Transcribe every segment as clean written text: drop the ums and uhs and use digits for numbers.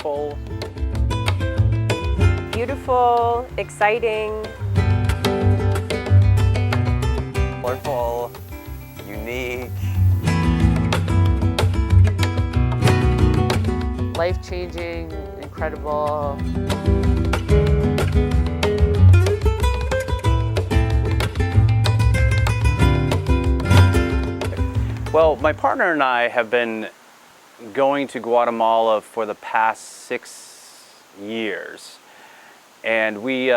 colorful. Beautiful, exciting. Colorful, unique. Life-changing, incredible. Well, my partner and I have been going to Guatemala for the past 6 years. And we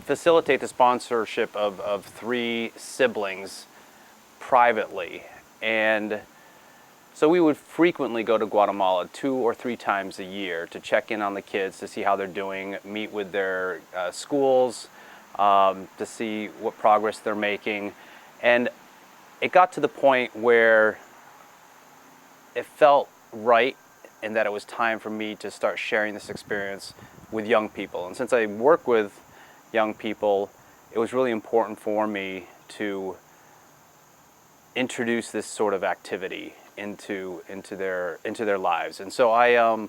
facilitate the sponsorship of 3 siblings privately. And so we would frequently go to Guatemala 2 or 3 times a year to check in on the kids, to see how they're doing, meet with their schools, to see what progress they're making. And it got to the point where it felt right and that it was time for me to start sharing this experience with young people. And since I work with young people, it was really important for me to introduce this sort of activity into their lives. And so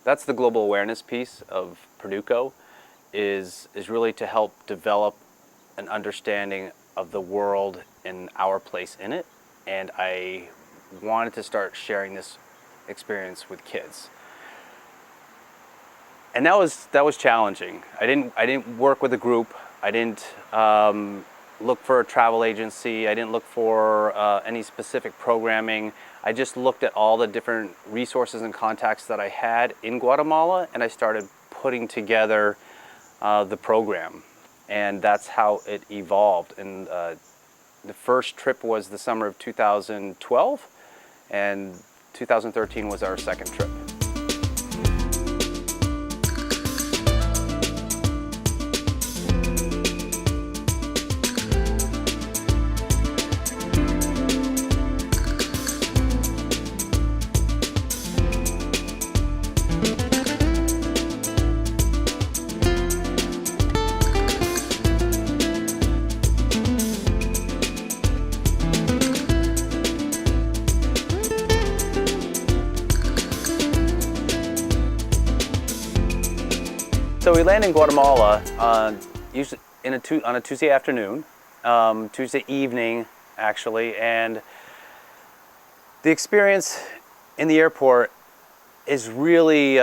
that's the global awareness piece of Perduco, is really to help develop an understanding of the world and our place in it. And I wanted to start sharing this experience with kids. And that was challenging. I didn't work with a group. I didn't look for a travel agency. I didn't look for any specific programming. I just looked at all the different resources and contacts that I had in Guatemala, and I started putting together the program. And that's how it evolved. And the first trip was the summer of 2012, and 2013 was our second trip. So we land in Guatemala usually on a Tuesday afternoon, Tuesday evening actually, and the experience in the airport is really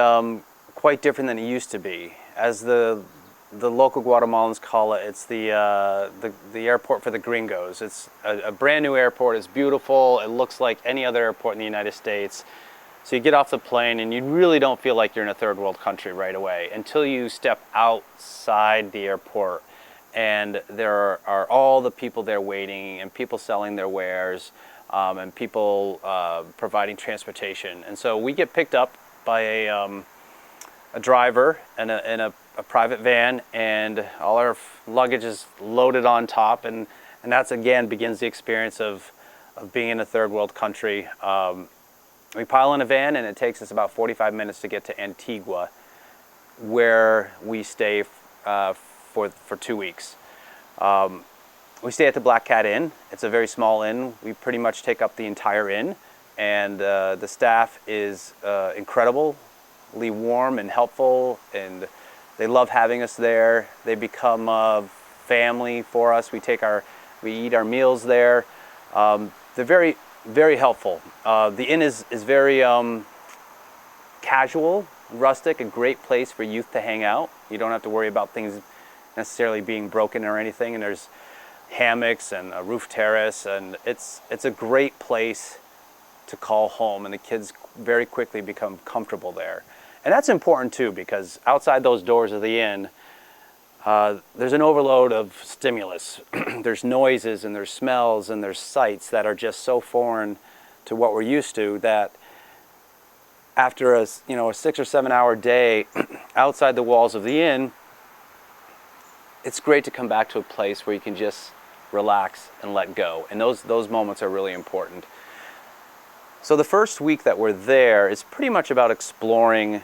quite different than it used to be. As the local Guatemalans call it, it's the airport for the gringos. It's a brand new airport. It's beautiful. It looks like any other airport in the United States. So you get off the plane and you really don't feel like you're in a third world country right away until you step outside the airport, and there are all the people there waiting, and people selling their wares, and people providing transportation. And so we get picked up by a driver in a private van, and all our luggage is loaded on top, and that's again begins the experience of being in a third world country. We pile in a van, and it takes us about 45 minutes to get to Antigua, where we stay for 2 weeks. We stay at the Black Cat Inn. It's a very small inn. We pretty much take up the entire inn, and the staff is incredibly warm and helpful, and they love having us there. They become family for us. We eat our meals there. They're very helpful. The inn is very casual, rustic, a great place for youth to hang out. You don't have to worry about things necessarily being broken or anything, and there's hammocks and a roof terrace, and it's a great place to call home, and the kids very quickly become comfortable there. And that's important too, because outside those doors of the inn, there's an overload of stimulus. There's noises and there's smells and there's sights that are just so foreign to what we're used to that after a 6 or 7 hour day outside the walls of the inn, it's great to come back to a place where you can just relax and let go. And those moments are really important. So the first week that we're there is pretty much about exploring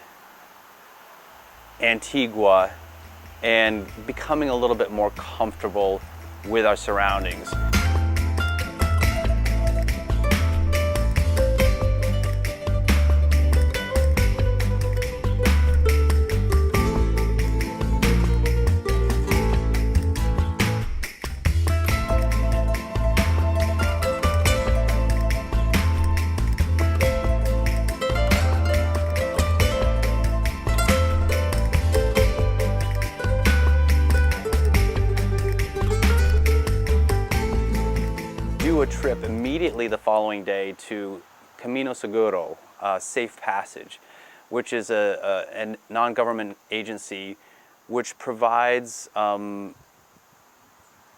Antigua and becoming a little bit more comfortable with our surroundings. immediately the following day to Camino Seguro, Safe Passage, which is a non-government agency which provides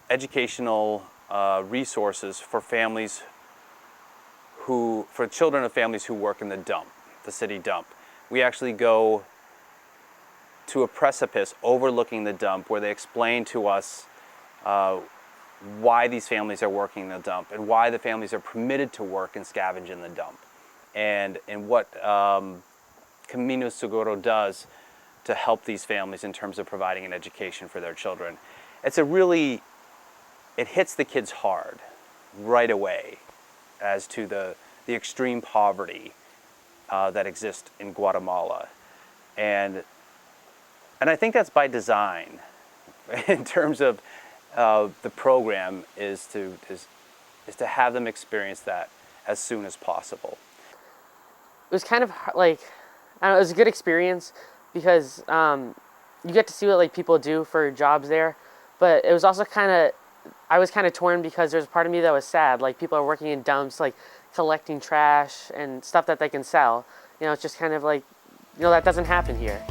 educational resources for families for children of families who work in the dump, the city dump. We actually go to a precipice overlooking the dump where they explain to us why these families are working in the dump and why the families are permitted to work and scavenge in the dump, and what Camino Seguro does to help these families in terms of providing an education for their children. It hits the kids hard right away as to the extreme poverty that exists in Guatemala. And I think that's by design in terms of the program is to have them experience that as soon as possible. It was kind of like, I don't know, it was a good experience because you get to see what like people do for jobs there, but it was also I was kind of torn because there's a part of me that was sad. Like people are working in dumps, like collecting trash and stuff that they can sell. You know, it's just kind of like, you know, that doesn't happen here.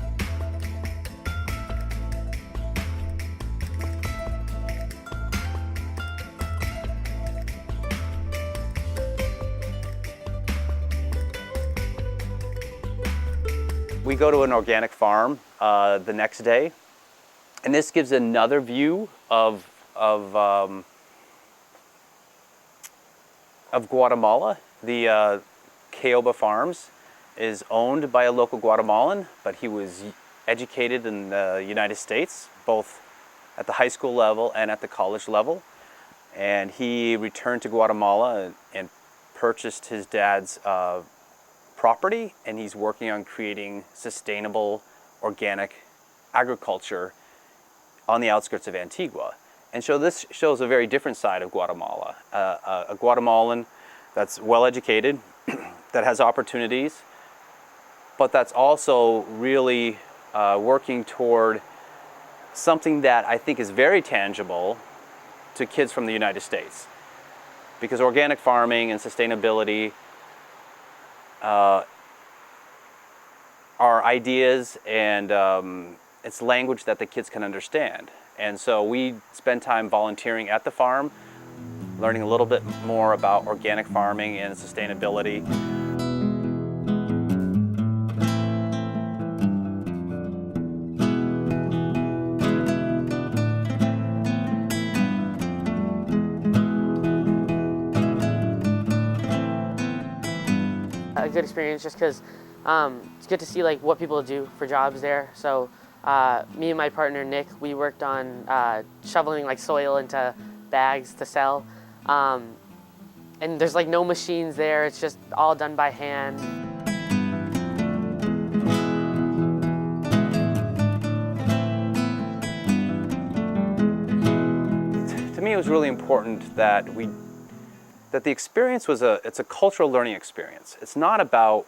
We go to an organic farm the next day, and this gives another view of Guatemala. The Caoba Farms is owned by a local Guatemalan, but he was educated in the United States, both at the high school level and at the college level. And he returned to Guatemala and purchased his dad's property, and he's working on creating sustainable organic agriculture on the outskirts of Antigua. And so this shows a very different side of Guatemala, a Guatemalan that's well educated, that has opportunities, but that's also really working toward something that I think is very tangible to kids from the United States. Because organic farming and sustainability are ideas, and it's language that the kids can understand. And so we spend time volunteering at the farm, learning a little bit more about organic farming and sustainability. A good experience just because it's good to see like what people do for jobs there. So me and my partner Nick, we worked on shoveling like soil into bags to sell, and there's like no machines there. It's just all done by hand. To me, it was really important that the experience was it's a cultural learning experience. It's not about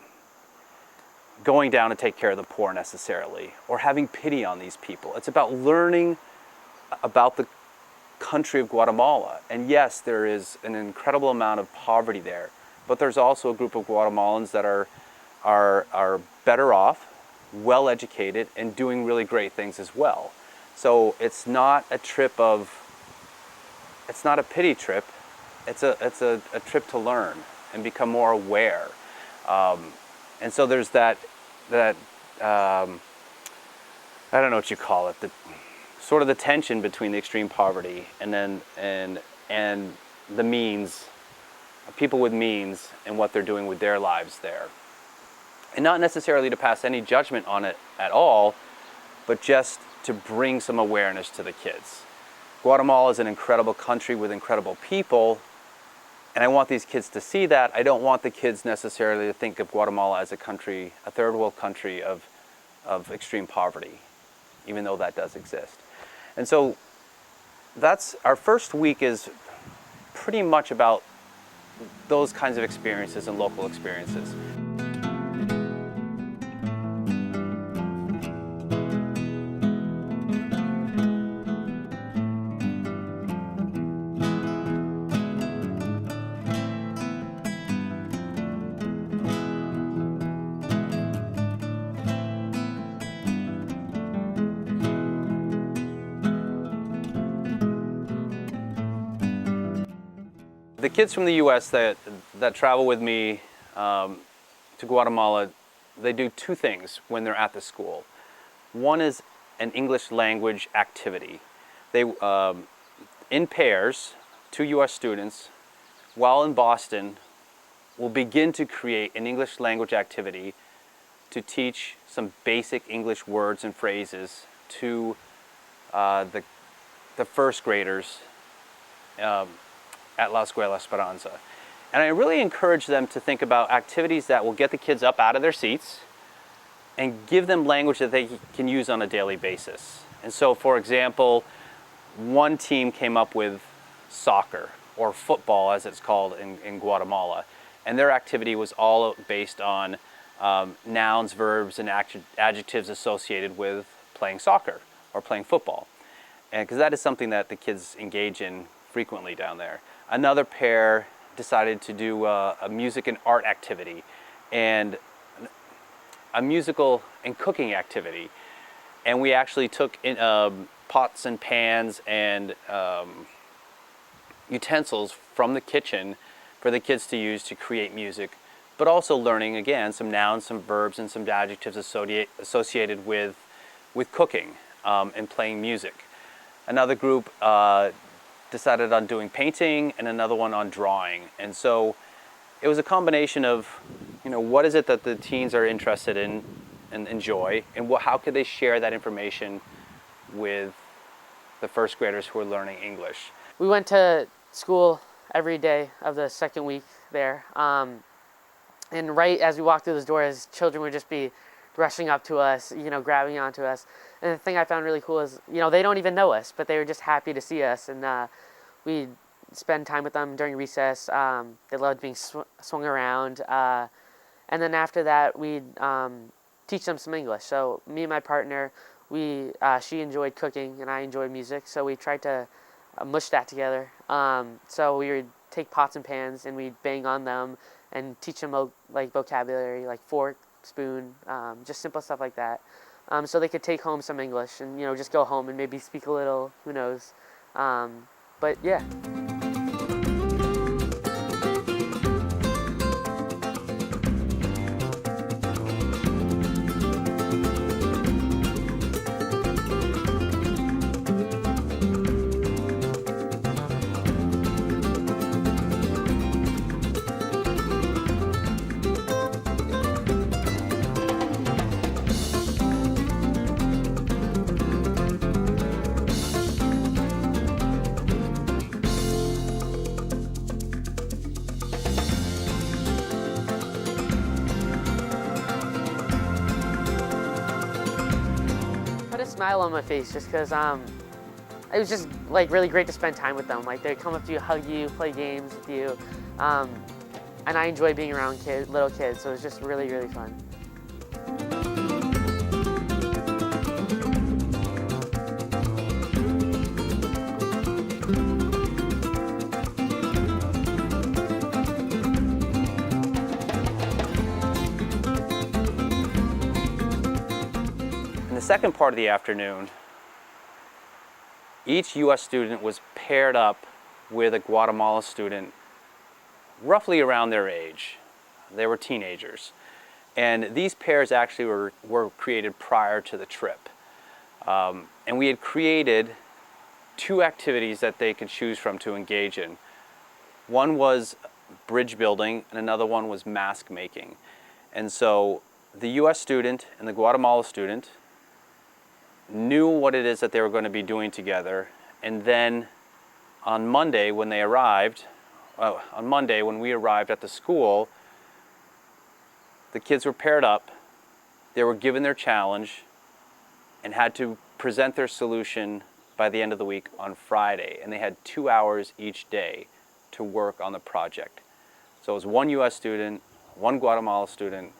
going down to take care of the poor necessarily, or having pity on these people. It's about learning about the country of Guatemala. And yes, there is an incredible amount of poverty there, but there's also a group of Guatemalans that are better off, well educated, and doing really great things as well. So it's not a pity trip. It's a trip to learn and become more aware. And so there's that I don't know what you call it, sort of the tension between the extreme poverty and the means, people with means, and what they're doing with their lives there. And not necessarily to pass any judgment on it at all, but just to bring some awareness to the kids. Guatemala is an incredible country with incredible people, and I want these kids to see that. I don't want the kids necessarily to think of Guatemala as a country, a third world country of extreme poverty, even though that does exist. And so that's our first week is pretty much about those kinds of experiences and local experiences. The kids from the U.S. that travel with me to Guatemala, they do two things when they're at the school. One is an English language activity. They, in pairs, two U.S. students, while in Boston, will begin to create an English language activity to teach some basic English words and phrases to the first graders at La Escuela Esperanza. And I really encourage them to think about activities that will get the kids up out of their seats and give them language that they can use on a daily basis. And so, for example, one team came up with soccer, or football as it's called in Guatemala. And their activity was all based on nouns, verbs, and adjectives associated with playing soccer or playing football. And because that is something that the kids engage in frequently down there. Another pair decided to do a music and art activity and a musical and cooking activity. And we actually took in, pots and pans and utensils from the kitchen for the kids to use to create music, but also learning, again, some nouns, some verbs, and some adjectives associated with cooking and playing music. Another group decided on doing painting, and another one on drawing. And so it was a combination of, what is it that the teens are interested in and enjoy, and how could they share that information with the first graders who are learning English. We went to school every day of the second week there. And right as we walked through those doors, children would just be rushing up to us, grabbing onto us. And the thing I found really cool is, they don't even know us, but they were just happy to see us. And we'd spend time with them during recess. They loved being swung around. And then after that, we'd teach them some English. So me and my partner, she enjoyed cooking and I enjoyed music. So we tried to mush that together. So we would take pots and pans and we'd bang on them and teach them like vocabulary, like fork, spoon, just simple stuff like that. So they could take home some English and, just go home and maybe speak a little, who knows. But yeah. Smile on my face just because it was just like really great to spend time with them. Like they'd come up to you, hug you, play games with you, and I enjoy being around little kids, so it was just really, really fun. The second part of the afternoon, each U.S. student was paired up with a Guatemala student roughly around their age. They were teenagers. And these pairs actually were created prior to the trip. And we had created two activities that they could choose from to engage in. One was bridge building and another one was mask making. And so the U.S. student and the Guatemala student knew what it is that they were going to be doing together, and then on Monday when we arrived at the school, the kids were paired up, they were given their challenge, and had to present their solution by the end of the week on Friday, and they had 2 hours each day to work on the project. So it was one U.S. student, one Guatemala student,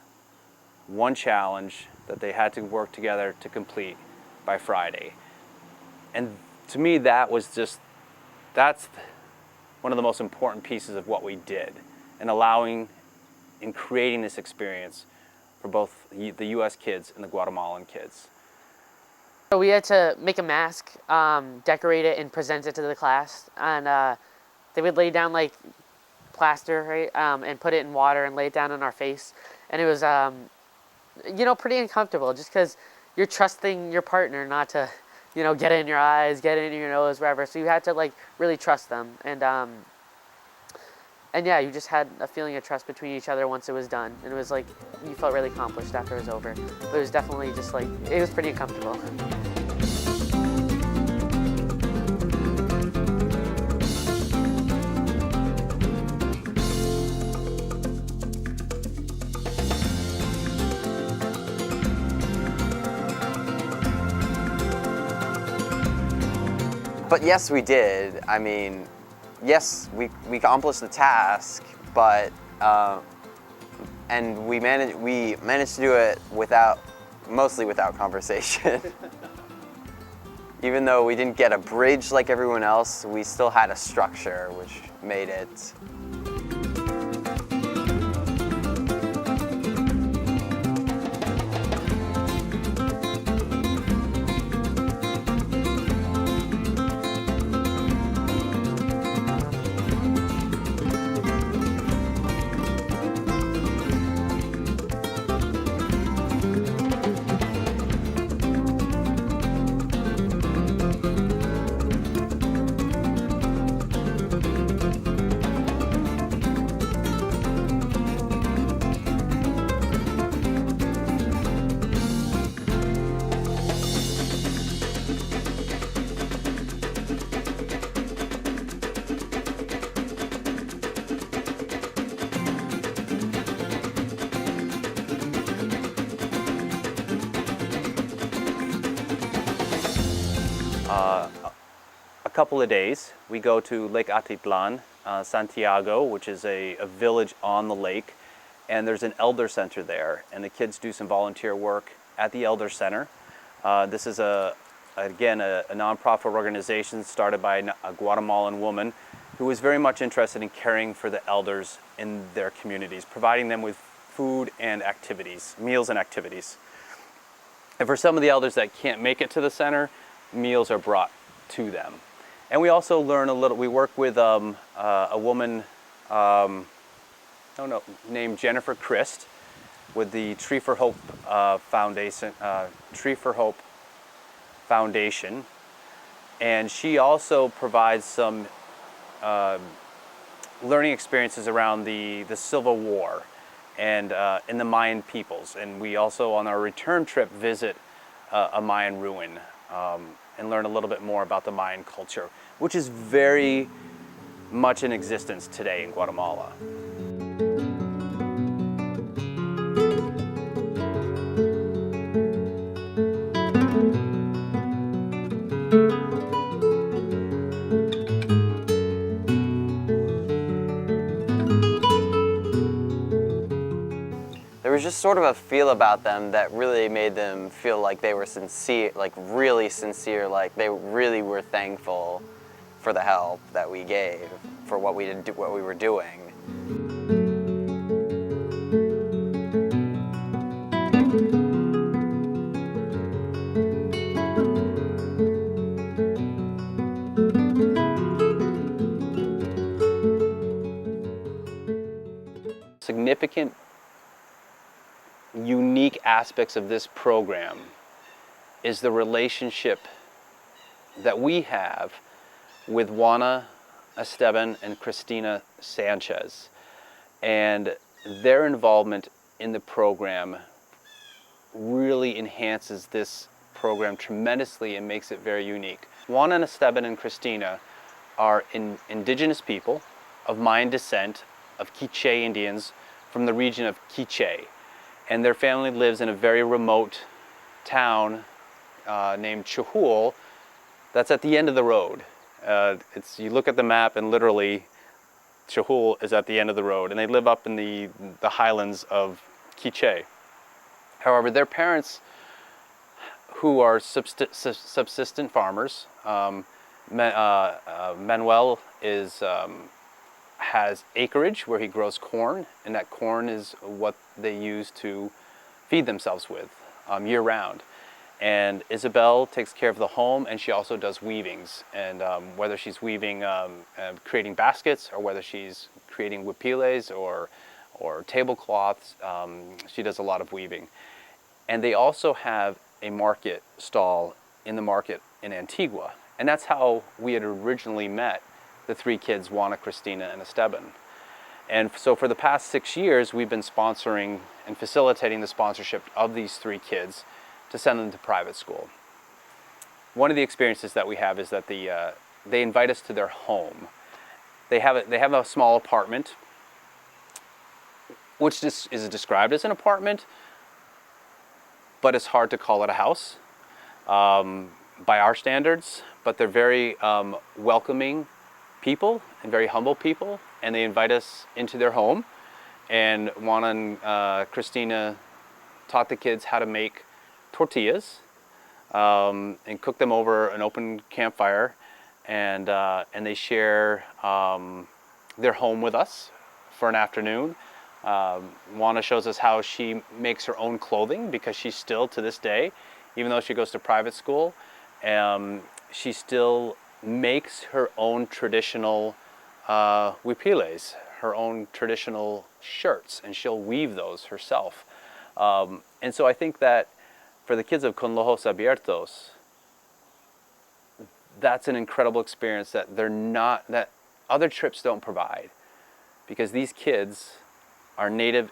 one challenge that they had to work together to complete by Friday. And to me, that's one of the most important pieces of what we did, and creating this experience for both the U.S. kids and the Guatemalan kids. So we had to make a mask, decorate it, and present it to the class. And they would lay down like plaster, right, and put it in water and lay it down on our face, and it was, you know, pretty uncomfortable, just because you're trusting your partner not to, you know, get in your eyes, get in your nose, wherever. So you had to like really trust them, and yeah, you just had a feeling of trust between each other once it was done, and it was like you felt really accomplished after it was over. But it was definitely just like it was pretty uncomfortable. But yes, we did. I mean, yes, we accomplished the task, but and we managed to do it mostly without conversation. Even though we didn't get a bridge like everyone else, we still had a structure, which made it. A couple of days, we go to Lake Atitlan, Santiago, which is a village on the lake, and there's an elder center there, and the kids do some volunteer work at the elder center. This is again a nonprofit organization started by a Guatemalan woman who was very much interested in caring for the elders in their communities, providing them with food and activities, meals and activities. And for some of the elders that can't make it to the center, meals are brought to them. And we also learn a little, we work with a woman named Jennifer Christ with the Tree for Hope Foundation. And she also provides some learning experiences around the Civil War and in the Mayan peoples. And we also, on our return trip, visit a Mayan ruin and learn a little bit more about the Mayan culture, which is very much in existence today in Guatemala. There was just sort of a feel about them that really made them feel like they were sincere, like really sincere, like they really were thankful for the help that we gave, for what we were doing. Significant, unique aspects of this program is the relationship that we have with Juana Esteban and Cristina Sanchez, and their involvement in the program really enhances this program tremendously and makes it very unique. Juana Esteban and Cristina are indigenous people of Mayan descent, of Quiché Indians from the region of Quiché, and their family lives in a very remote town named Chahul that's at the end of the road. You look at the map and literally Chahul is at the end of the road, and they live up in the highlands of Quiché. However, their parents, who are subsistent farmers, Manuel has acreage where he grows corn, and that corn is what they use to feed themselves with year-round. And Isabel takes care of the home, and she also does weavings. And whether she's weaving, creating baskets, or whether she's creating huipiles or tablecloths, she does a lot of weaving. And they also have a market stall in the market in Antigua. And that's how we had originally met the three kids, Juana, Christina, and Esteban. And so for the past 6 years, we've been sponsoring and facilitating the sponsorship of these three kids to send them to private school. One of the experiences that we have is that they invite us to their home. They have a small apartment, which is described as an apartment, but it's hard to call it a house by our standards. But they're very welcoming people and very humble people, and they invite us into their home. And Juana and Christina taught the kids how to make tortillas and cook them over an open campfire, and they share their home with us for an afternoon. Juana shows us how she makes her own clothing, because she still, to this day, even though she goes to private school, she still makes her own traditional huipiles, her own traditional shirts, and she'll weave those herself. And so I think that for the kids of Con Ojos Abiertos, that's an incredible experience that other trips don't provide, because these kids are native,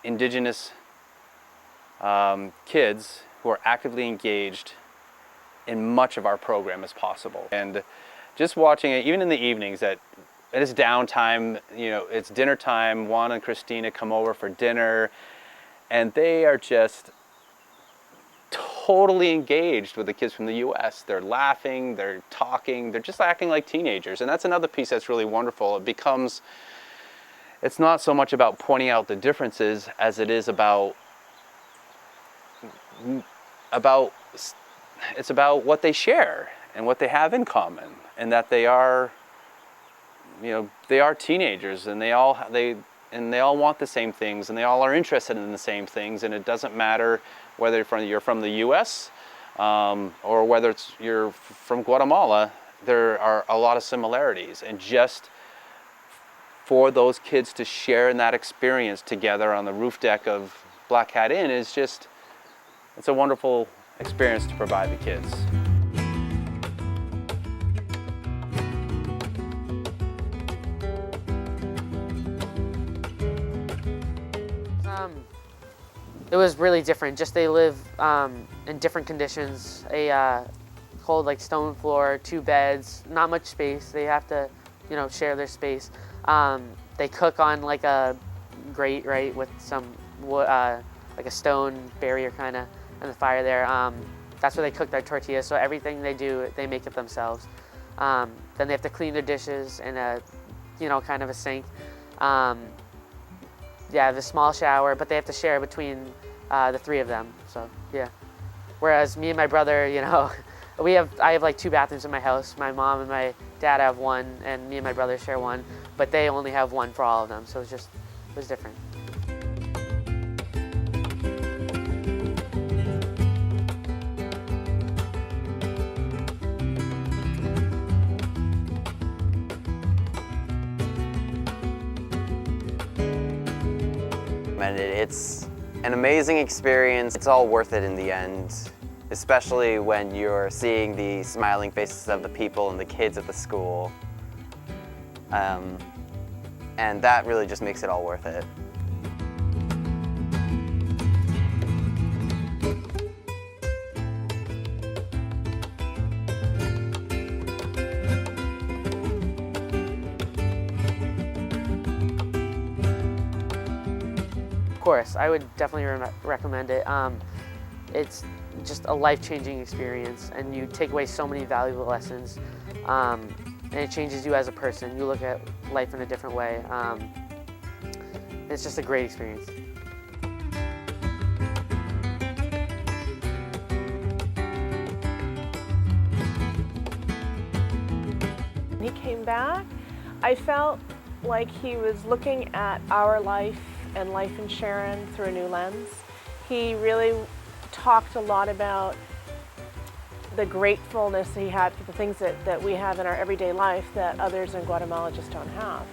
indigenous kids who are actively engaged in much of our program as possible. And just watching it, even in the evenings, it is downtime, it's dinner time, Juan and Christina come over for dinner, and they are just totally engaged with the kids from the US. They're laughing, they're talking, they're just acting like teenagers. And that's another piece that's really wonderful. It's not so much about pointing out the differences as it is about what they share and what they have in common, and that they are teenagers, and they all want the same things, and they all are interested in the same things. And it doesn't matter whether you're from the US or whether you're from Guatemala. There are a lot of similarities, and just for those kids to share in that experience together on the roof deck of Black Hat Inn it's a wonderful experience to provide the kids. It was really different. Just they live in different conditions. A cold, like, stone floor, 2 beds, not much space. They have to, share their space. They cook on like a grate, right, with some wood, like a stone barrier kind of, and the fire there. That's where they cook their tortillas. So everything they do, they make it themselves. Then they have to clean their dishes in a, kind of a sink. Yeah, the small shower, but they have to share between the 3 of them. So yeah. Whereas me and my brother, I have like 2 bathrooms in my house. My mom and my dad have 1, and me and my brother share 1, but they only have 1 for all of them. So it was different. And it's an amazing experience. It's all worth it in the end, especially when you're seeing the smiling faces of the people and the kids at the school. And that really just makes it all worth it. Of course, I would definitely recommend it. It's just a life-changing experience, and you take away so many valuable lessons, and it changes you as a person. You look at life in a different way. It's just a great experience. When he came back, I felt like he was looking at our life and life in Sharon through a new lens. He really talked a lot about the gratefulness he had for the things that we have in our everyday life that others in Guatemala just don't have.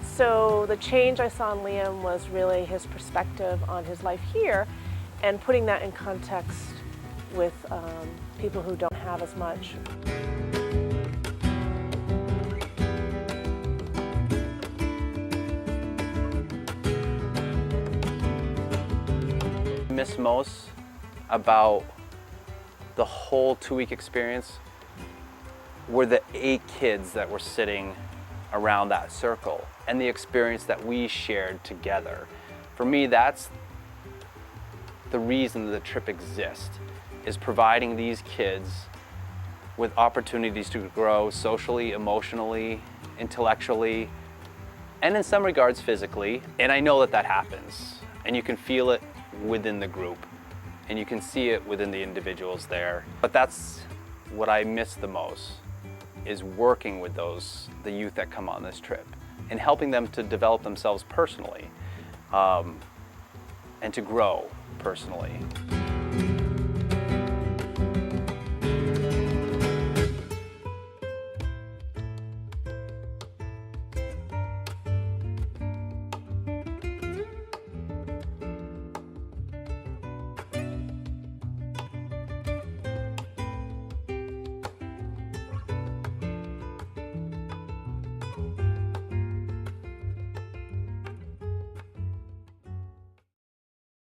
So the change I saw in Liam was really his perspective on his life here and putting that in context with people who don't have as much. Miss most about the whole 2-week experience were the 8 kids that were sitting around that circle and the experience that we shared together. For me, that's the reason the trip exists, is providing these kids with opportunities to grow socially, emotionally, intellectually, and in some regards physically. And I know that that happens, and you can feel it within the group, and you can see it within the individuals there. But that's what I miss the most, is working with the youth that come on this trip and helping them to develop themselves personally and to grow personally.